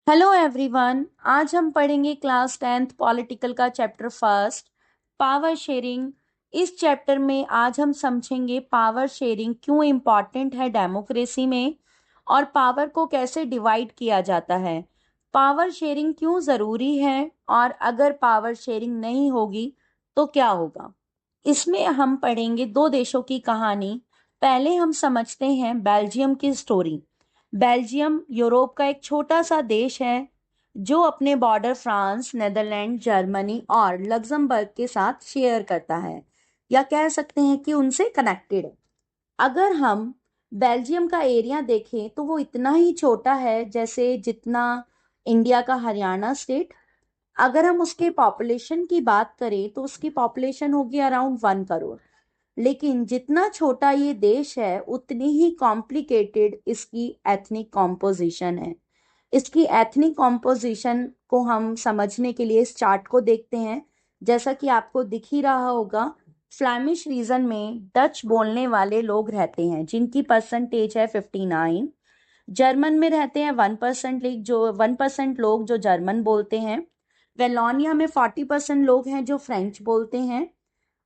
Hello everyone. आज हम पढ़ेंगे क्लास 10th पॉलिटिकल का चैप्टर फर्स्ट, पावर शेयरिंग। इस चैप्टर में आज हम समझेंगे पावर शेयरिंग क्यों इम्पॉर्टेंट है डेमोक्रेसी में और पावर को कैसे डिवाइड किया जाता है। पावर शेयरिंग क्यों ज़रूरी है और अगर पावर शेयरिंग नहीं होगी तो क्या होगा। इसमें हम पढ़ेंगे दो देशों की कहानी। पहले हम समझते हैं बेल्जियम की स्टोरी। बेल्जियम यूरोप का एक छोटा सा देश है जो अपने बॉर्डर फ्रांस, नेदरलैंड, जर्मनी और लग्जमबर्ग के साथ शेयर करता है या कह सकते हैं कि उनसे कनेक्टेड है। अगर हम बेल्जियम का एरिया देखें तो वो इतना ही छोटा है जैसे जितना इंडिया का हरियाणा स्टेट। अगर हम उसके पॉपुलेशन की बात करें तो उसकी पॉपुलेशन होगी अराउंड 1 करोड़। लेकिन जितना छोटा ये देश है उतनी ही कॉम्प्लिकेटेड इसकी एथनिक कॉम्पोजिशन है। इसकी एथनिक कॉम्पोजिशन को हम समझने के लिए इस चार्ट को देखते हैं। जैसा कि आपको दिख ही रहा होगा, फ्लैमिश रीजन में डच बोलने वाले लोग रहते हैं जिनकी परसेंटेज है 59। जर्मन में रहते हैं 1% लोग जो जर्मन बोलते हैं। वेलोनिया में 40% लोग हैं जो फ्रेंच बोलते हैं।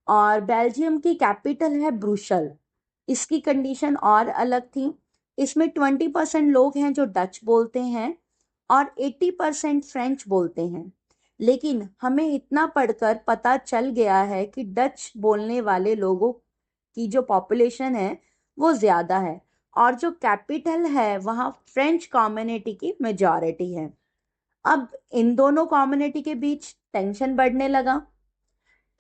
और बेल्जियम की कैपिटल है ब्रुसल। इसकी कंडीशन और अलग थी। इसमें 20% लोग हैं जो डच बोलते हैं और 80% फ्रेंच बोलते हैं। लेकिन हमें इतना पढ़कर पता चल गया है कि डच बोलने वाले लोगों की जो पॉपुलेशन है वो ज़्यादा है और जो कैपिटल है वहाँ फ्रेंच कम्युनिटी की मेजॉरिटी है। अब इन दोनों कम्युनिटी के बीच टेंशन बढ़ने लगा।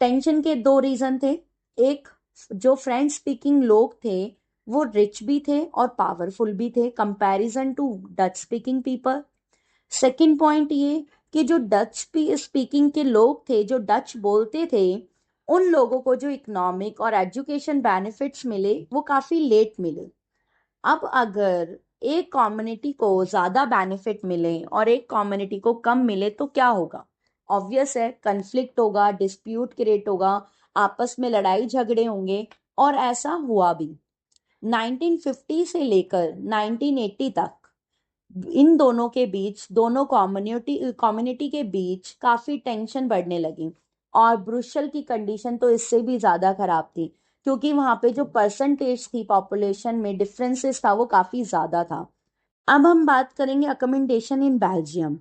टेंशन के दो रीजन थे। एक, जो फ्रेंच स्पीकिंग लोग थे वो रिच भी थे और पावरफुल भी थे comparison to Dutch speaking people. Second point ये कि जो डच स्पीकिंग के लोग थे जो डच बोलते थे उन लोगों को जो इकोनॉमिक और एजुकेशन बेनिफिट्स मिले वो काफी लेट मिले। अब अगर एक कम्युनिटी को ज्यादा बेनिफिट मिले और एक कम्युनिटी को कम मिले तो क्या होगा। ऑब्वियस है, कन्फ्लिक्ट होगा, डिस्प्यूट क्रिएट होगा, आपस में लड़ाई झगड़े होंगे। और ऐसा हुआ भी। 1950 से लेकर 1980 तक इन दोनों के बीच, दोनों कम्युनिटी कम्युनिटी के बीच काफी टेंशन बढ़ने लगी। और ब्रुसल की कंडीशन तो इससे भी ज्यादा खराब थी क्योंकि वहां पे जो परसेंटेज थी पॉपुलेशन में डिफरेंसेस था वो काफी ज्यादा था। अब हम बात करेंगे अकोमोडेशन इन बेल्जियम।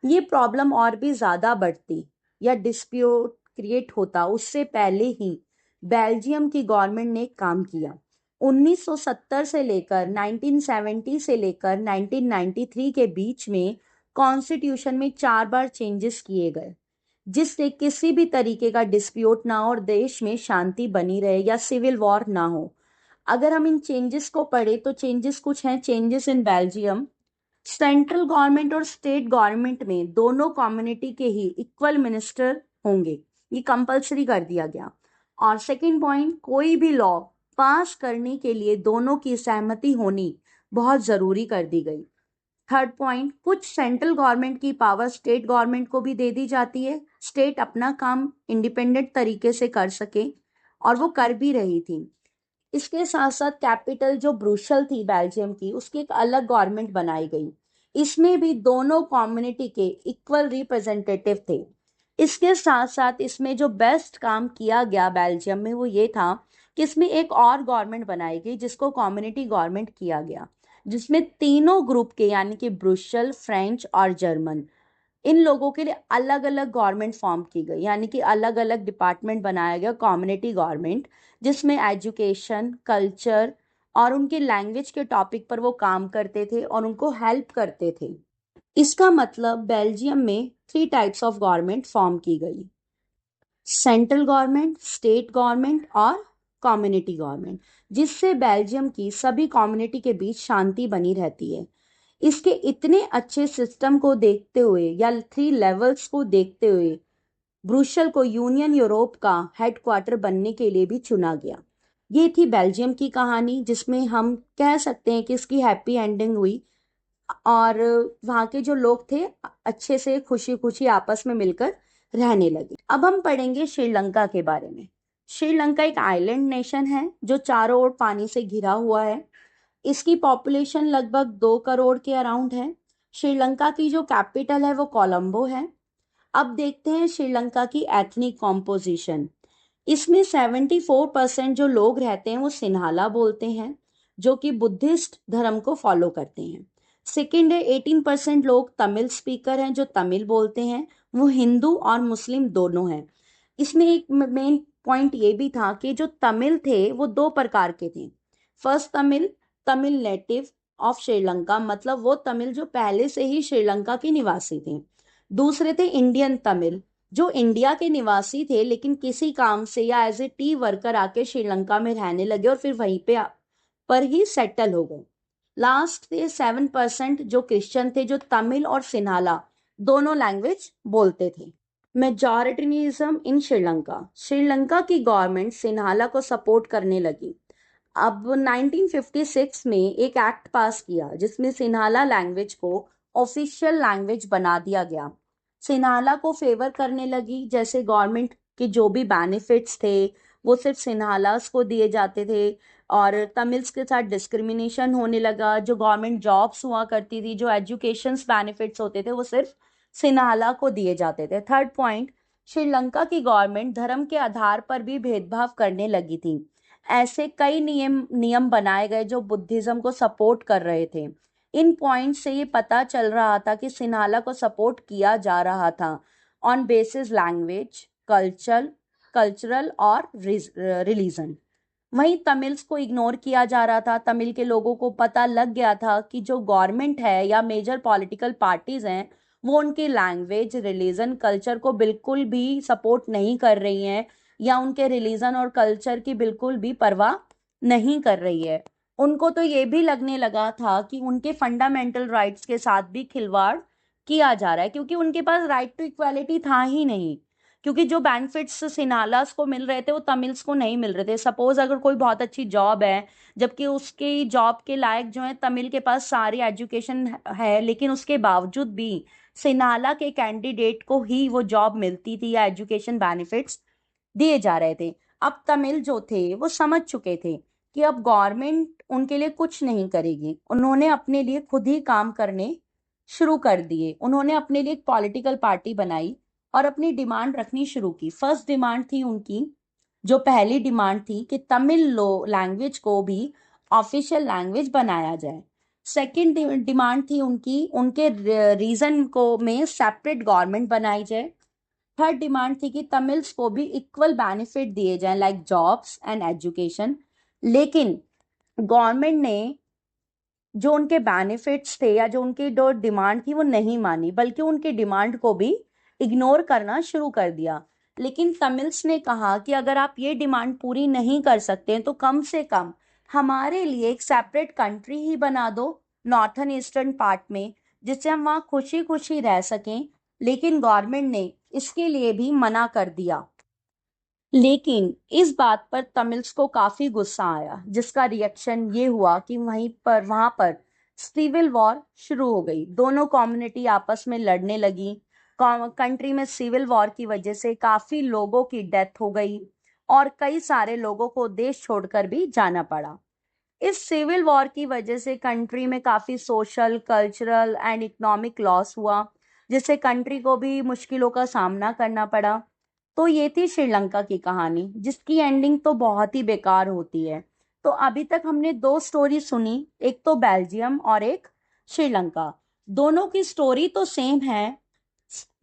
ये प्रॉब्लम और भी ज्यादा बढ़ती या डिस्प्यूट क्रिएट होता उससे पहले ही बेल्जियम की गवर्नमेंट ने एक काम किया। 1970 से लेकर 1970 से लेकर 1993 के बीच में कॉन्स्टिट्यूशन में 4 बार चेंजेस किए गए जिससे किसी भी तरीके का डिस्प्यूट ना हो और देश में शांति बनी रहे या सिविल वॉर ना हो। अगर हम इन चेंजेस को पढ़े तो चेंजेस कुछ हैं। Changes in Belgium, central government और स्टेट गवर्नमेंट में दोनों कम्युनिटी के ही इक्वल मिनिस्टर होंगे, ये कंपलसरी कर दिया गया। और सेकंड पॉइंट, कोई भी लॉ पास करने के लिए दोनों की सहमति होनी बहुत जरूरी कर दी गई। थर्ड पॉइंट, कुछ सेंट्रल गवर्नमेंट की पावर स्टेट गवर्नमेंट को भी दे दी जाती है, स्टेट अपना काम इंडिपेंडेंट तरीके से कर सके और वो कर भी रही थी। इसके साथ साथ कैपिटल जो ब्रुसel थी बेल्जियम की, उसकी एक अलग गवर्नमेंट बनाई गई। इसमें भी दोनों कम्युनिटी के इक्वल रिप्रेजेंटेटिव थे। इसके साथ साथ इसमें जो बेस्ट काम किया गया बेल्जियम में वो ये था कि इसमें एक और गवर्नमेंट बनाई गई जिसको कम्युनिटी गवर्नमेंट किया गया, जिसमें तीनों ग्रुप के यानी कि ब्रुसel, फ्रेंच और जर्मन, इन लोगों के लिए अलग अलग गवर्नमेंट फॉर्म की गई यानी कि अलग अलग डिपार्टमेंट बनाया गया कम्युनिटी गवर्नमेंट, जिसमें एजुकेशन, कल्चर और उनके लैंग्वेज के टॉपिक पर वो काम करते थे और उनको हेल्प करते थे। इसका मतलब बेल्जियम में 3 टाइप्स ऑफ गवर्नमेंट फॉर्म की गई: सेंट्रल गवर्नमेंट, स्टेट गवर्नमेंट और कम्युनिटी गवर्नमेंट, जिससे बेल्जियम की सभी कम्युनिटी के बीच शांति बनी रहती है। इसके इतने अच्छे सिस्टम को देखते हुए या 3 लेवल्स को देखते हुए ब्रुसel को यूनियन यूरोप का हेडक्वार्टर बनने के लिए भी चुना गया। ये थी बेल्जियम की कहानी जिसमें हम कह सकते हैं कि इसकी हैप्पी एंडिंग हुई और वहाँ के जो लोग थे अच्छे से खुशी खुशी आपस में मिलकर रहने लगे। अब हम पढ़ेंगे श्रीलंका के बारे में। श्रीलंका एक आइलैंड नेशन है जो चारों ओर पानी से घिरा हुआ है। इसकी पॉपुलेशन लगभग 2 करोड़ के अराउंड है। श्रीलंका की जो कैपिटल है वो कोलंबो है। अब देखते हैं श्रीलंका की एथनिक कॉम्पोजिशन। इसमें 74% जो लोग रहते हैं वो सिन्हाला बोलते हैं, जो कि बुद्धिस्ट धर्म को फॉलो करते हैं। सेकंड है 18% लोग तमिल स्पीकर हैं जो तमिल बोलते हैं, वो हिंदू और मुस्लिम दोनों हैं। इसमें एक मेन पॉइंट ये भी था कि जो तमिल थे वो दो प्रकार के थे। First Tamil, Tamil native of Sri Lanka, मतलब वो तमिल जो पहले से ही श्रीलंका के निवासी थे। दूसरे थे इंडियन तमिल, जो इंडिया के निवासी थे लेकिन किसी काम से या एज ए टी वर्कर आके श्रीलंका में रहने लगे और फिर वहीं पे पर ही सेटल हो गए। लास्ट थे 7% जो क्रिश्चियन थे, जो तमिल और सिन्हाला दोनों लैंग्वेज बोलते थे। मेजॉरिटनिज्म इन श्रीलंका। श्रीलंका की गवर्नमेंट सिन्हाला को सपोर्ट करने लगी। अब 1956 में एक एक्ट पास किया जिसमें सिन्हाला लैंग्वेज को ऑफिशियल लैंग्वेज बना दिया गया। सिन्हाला को फेवर करने लगी, जैसे गवर्नमेंट के जो भी बेनिफिट्स थे वो सिर्फ सिन्हालास को दिए जाते थे, और तमिल्स के साथ डिस्क्रिमिनेशन होने लगा। जो गवर्नमेंट जॉब्स हुआ करती थी, जो एजुकेशन बेनिफिट्स होते थे, वो सिर्फ सिन्हाला को दिए जाते थे। थर्ड पॉइंट, श्रीलंका की गवर्नमेंट धर्म के आधार पर भी भेदभाव करने लगी थी। ऐसे कई नियम नियम बनाए गए जो बुद्धिज्म को सपोर्ट कर रहे थे। इन पॉइंट से ये पता चल रहा था कि सिन्हाला को सपोर्ट किया जा रहा था ऑन बेसिस लैंग्वेज, कल्चरल और रिलीजन। वहीं तमिल्स को इग्नोर किया जा रहा था। तमिल के लोगों को पता लग गया था कि जो गवर्नमेंट है या मेजर पॉलिटिकल पार्टीज हैं वो उनके लैंग्वेज, रिलीजन, कल्चर को बिल्कुल भी सपोर्ट नहीं कर रही हैं, या उनके रिलीजन और कल्चर की बिल्कुल भी परवाह नहीं कर रही है। उनको तो ये भी लगने लगा था कि उनके फंडामेंटल राइट्स के साथ भी खिलवाड़ किया जा रहा है, क्योंकि उनके पास राइट टू इक्वालिटी था ही नहीं। क्योंकि जो बेनिफिट्स सिन्हालास को मिल रहे थे वो तमिल्स को नहीं मिल रहे थे। सपोज अगर कोई बहुत अच्छी जॉब है, जबकि उसकी जॉब के लायक जो है तमिल के पास सारी एजुकेशन है, लेकिन उसके बावजूद भी सिन्हाला के कैंडिडेट को ही वो जॉब मिलती थी या एजुकेशन बेनिफिट्स दिए जा रहे थे। अब तमिल जो थे वो समझ चुके थे कि अब गवर्नमेंट उनके लिए कुछ नहीं करेगी। उन्होंने अपने लिए खुद ही काम करने शुरू कर दिए। उन्होंने अपने लिए एक पॉलिटिकल पार्टी बनाई और अपनी डिमांड रखनी शुरू की। फर्स्ट डिमांड थी उनकी, जो पहली डिमांड थी कि तमिल लैंग्वेज को भी ऑफिशियल लैंग्वेज बनाया जाए। सेकंड डिमांड थी उनकी, उनके रीजन को में सेपरेट गवर्नमेंट बनाई जाए। थर्ड डिमांड थी कि तमिल्स को भी इक्वल बेनिफिट दिए जाएं लाइक जॉब्स एंड एजुकेशन। लेकिन गवर्नमेंट ने जो उनके बेनिफिट्स थे या जो उनकी जो डिमांड थी वो नहीं मानी, बल्कि उनकी डिमांड को भी इग्नोर करना शुरू कर दिया। लेकिन तमिल्स ने कहा कि अगर आप ये डिमांड पूरी नहीं कर सकते तो कम से कम हमारे लिए एक सेपरेट कंट्री ही बना दो नॉर्थन ईस्टर्न पार्ट में, जिससे हम वहाँ खुशी खुशी रह सकें। लेकिन गवर्नमेंट ने इसके लिए भी मना कर दिया। लेकिन इस बात पर तमिल्स को काफी गुस्सा आया, जिसका रिएक्शन ये हुआ कि वहां पर सिविल वॉर शुरू हो गई। दोनों कम्युनिटी आपस में लड़ने लगी। कंट्री में सिविल वॉर की वजह से काफी लोगों की डेथ हो गई और कई सारे लोगों को देश छोड़कर भी जाना पड़ा। इस सिविल वॉर की वजह से कंट्री में काफी social, cultural and economic loss हुआ, जिससे कंट्री को भी मुश्किलों का सामना करना पड़ा। तो ये थी श्रीलंका की कहानी, जिसकी एंडिंग तो बहुत ही बेकार होती है। तो अभी तक हमने दो स्टोरी सुनी, एक तो बेल्जियम और एक श्रीलंका। दोनों की स्टोरी तो सेम है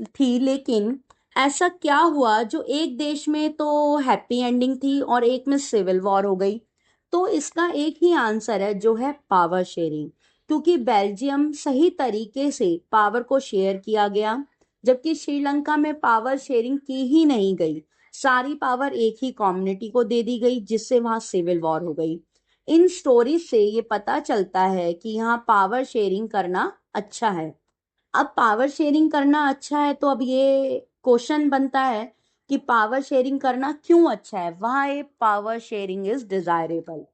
थी, लेकिन ऐसा क्या हुआ जो एक देश में तो हैप्पी एंडिंग थी और एक में सिविल वॉर हो गई? तो इसका एक ही आंसर है, जो है पावर शेयरिंग। क्योंकि बेल्जियम सही तरीके से पावर को शेयर किया गया, जबकि श्रीलंका में पावर शेयरिंग की ही नहीं गई। सारी पावर एक ही कम्युनिटी को दे दी गई, जिससे वहां सिविल वॉर हो गई। इन स्टोरीज से ये पता चलता है कि यहाँ पावर शेयरिंग करना अच्छा है। अब पावर शेयरिंग करना अच्छा है, तो अब ये क्वेश्चन बनता है कि पावर शेयरिंग करना क्यों अच्छा है, वहां ये पावर शेयरिंग इज डिजायरेबल।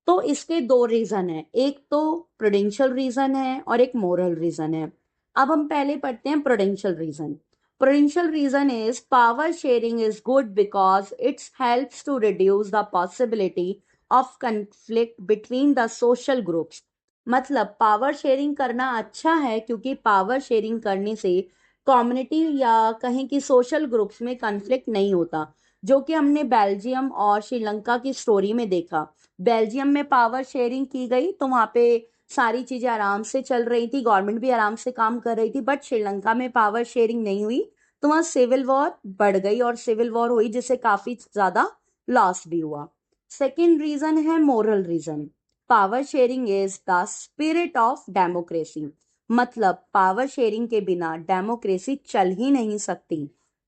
तो इसके दो रीजन है, एक तो प्रूडेंशियल रीजन है और एक मोरल रीजन है। अब हम पहले पढ़ते हैं prudential reason. Prudential reason is power sharing is good because it's helps to reduce the possibility of conflict between the social groups. मतलब पावर शेयरिंग करना अच्छा है, क्योंकि पावर शेयरिंग करने से कम्युनिटी या कहें कि सोशल ग्रुप्स में कन्फ्लिक्ट नहीं होता, जो कि हमने बेल्जियम और श्रीलंका की स्टोरी में देखा। बेल्जियम में पावर शेयरिंग की गई तो वहाँ पे सारी चीजें आराम से चल रही थी, गवर्नमेंट भी आराम से काम कर रही थी। बट श्रीलंका में पावर शेयरिंग नहीं हुई तो वहाँ सिविल वॉर बढ़ गई, और सिविल वॉर हुई जिससे काफी ज्यादा लॉस भी हुआ। सेकेंड रीजन है moral reason. Power sharing is the spirit of democracy. मतलब पावर शेयरिंग के बिना डेमोक्रेसी चल ही नहीं सकती।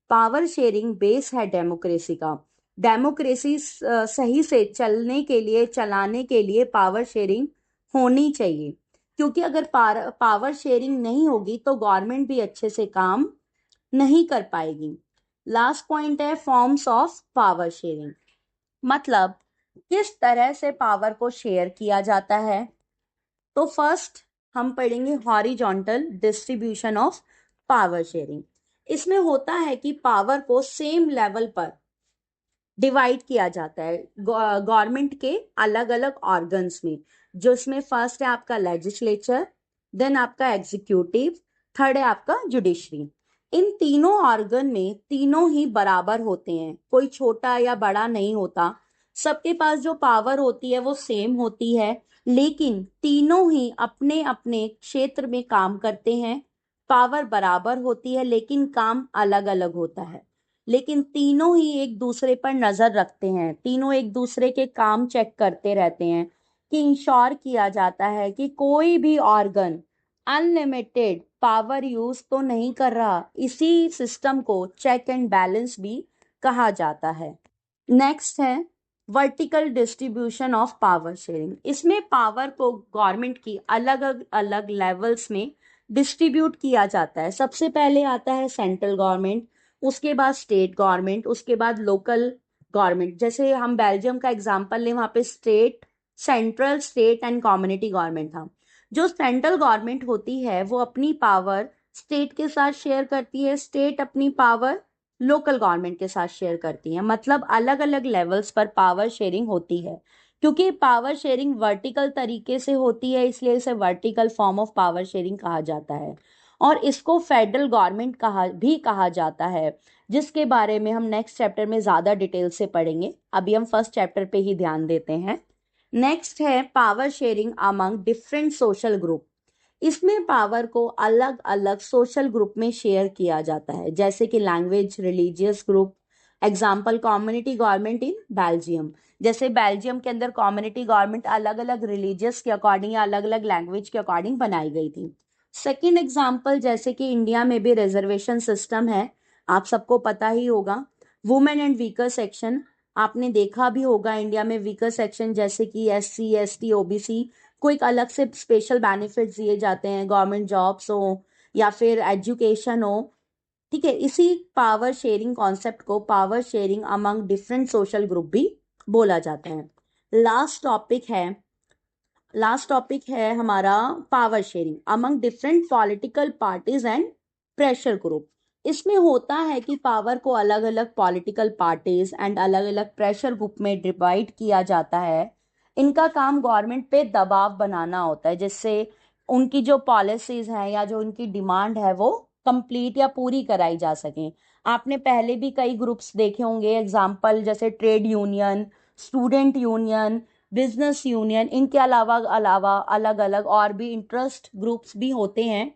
पावर शेयरिंग बेस है डेमोक्रेसी का। डेमोक्रेसी सही से चलने के लिए, चलाने के लिए पावर शेयरिंग होनी चाहिए, क्योंकि अगर पावर शेयरिंग नहीं होगी तो गवर्नमेंट भी अच्छे से काम नहीं कर पाएगी। लास्ट पॉइंट है फॉर्म्स ऑफ पावर शेयरिंग। मतलब किस तरह से पावर को शेयर किया जाता है। तो फर्स्ट हम पढ़ेंगे horizontal distribution of power sharing. इसमें होता है कि पावर को सेम लेवल पर डिवाइड किया जाता है गवर्नमेंट के अलग अलग ऑर्गन्स में, जो इसमें फर्स्ट है आपका लेजिस्लेचर, देन आपका एग्जीक्यूटिव, थर्ड है आपका जुडिशरी। इन तीनों ऑर्गन में तीनों ही बराबर होते हैं, कोई छोटा या बड़ा नहीं होता। सबके पास जो पावर होती है वो सेम होती है, लेकिन तीनों ही अपने अपने क्षेत्र में काम करते हैं। पावर बराबर होती है लेकिन काम अलग अलग होता है, लेकिन तीनों ही एक दूसरे पर नजर रखते हैं, तीनों एक दूसरे के काम चेक करते रहते हैं, कि इंश्योर किया जाता है कि कोई भी ऑर्गन अनलिमिटेड पावर यूज तो नहीं कर रहा। इसी सिस्टम को चेक एंड बैलेंस भी कहा जाता है। नेक्स्ट है vertical distribution of power sharing. इसमें पावर को गवर्नमेंट की अलग अलग लेवल्स में डिस्ट्रीब्यूट किया जाता है। सबसे पहले आता है सेंट्रल गवर्नमेंट, उसके बाद स्टेट गवर्नमेंट, उसके बाद लोकल गवर्नमेंट। जैसे हम बेल्जियम का एग्जांपल लें, वहाँ पे state, central, state and community government था। जो सेंट्रल गवर्नमेंट होती है वो अपनी पावर स्टेट के साथ शेयर करती है, स्टेट अपनी पावर लोकल गवर्नमेंट के साथ शेयर करती है। मतलब अलग अलग लेवल्स पर पावर शेयरिंग होती है। क्योंकि पावर शेयरिंग वर्टिकल तरीके से होती है, इसलिए इसे vertical form of power sharing कहा जाता है। और इसको फेडरल गवर्नमेंट कहा जाता है, जिसके बारे में हम नेक्स्ट चैप्टर में ज्यादा डिटेल से पढ़ेंगे। अभी हम फर्स्ट चैप्टर पे ही ध्यान देते हैं। नेक्स्ट है power sharing among different social group. इसमें पावर को अलग अलग सोशल ग्रुप में शेयर किया जाता है, जैसे कि language, religious group. Example community government in Belgium. जैसे बेल्जियम के अंदर कम्युनिटी गवर्नमेंट अलग अलग रिलीजियस के अकॉर्डिंग या अलग अलग लैंग्वेज के अकॉर्डिंग बनाई गई थी। सेकेंड एग्जाम्पल जैसे कि इंडिया में भी रिजर्वेशन सिस्टम है, आप सबको पता ही होगा। वुमेन एंड वीकर सेक्शन, आपने देखा भी होगा इंडिया में वीकर सेक्शन जैसे कि SC ST OBC को एक अलग से स्पेशल बेनिफिट्स दिए जाते हैं, गवर्नमेंट जॉब्स हो या फिर एजुकेशन हो। ठीक है, इसी पावर शेयरिंग कॉन्सेप्ट को power sharing among different social group भी बोला जाता है। लास्ट टॉपिक है हमारा power sharing among different political parties and pressure group. इसमें होता है कि पावर को अलग अलग पॉलिटिकल पार्टीज एंड अलग अलग प्रेशर ग्रुप में डिवाइड किया जाता है। इनका काम गवर्नमेंट पे दबाव बनाना होता है, जिससे उनकी जो पॉलिसीज हैं या जो उनकी डिमांड है वो कंप्लीट या पूरी कराई जा सके। आपने पहले भी कई ग्रुप्स देखे होंगे, एग्जाम्पल जैसे trade union, student union, business union. इनके अलावा अलावा अलग अलग और भी इंटरेस्ट ग्रुप्स भी होते हैं,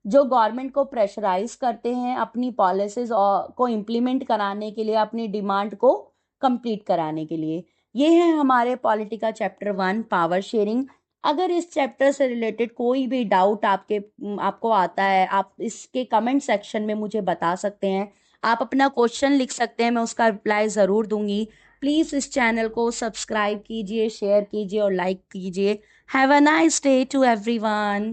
जो गवर्नमेंट को प्रेशराइज करते हैं अपनी पॉलिसीज को इम्प्लीमेंट कराने के लिए, अपनी डिमांड को कंप्लीट कराने के लिए। ये है हमारे पॉलिटिका चैप्टर 1 पावर शेयरिंग। अगर इस चैप्टर से रिलेटेड कोई भी डाउट आपको आता है, आप इसके कमेंट सेक्शन में मुझे बता सकते हैं। आप अपना क्वेश्चन लिख सकते हैं, मैं उसका रिप्लाई ज़रूर दूंगी। प्लीज़ इस चैनल को सब्सक्राइब कीजिए, शेयर कीजिए और लाइक कीजिए। Have a nice day to everyone.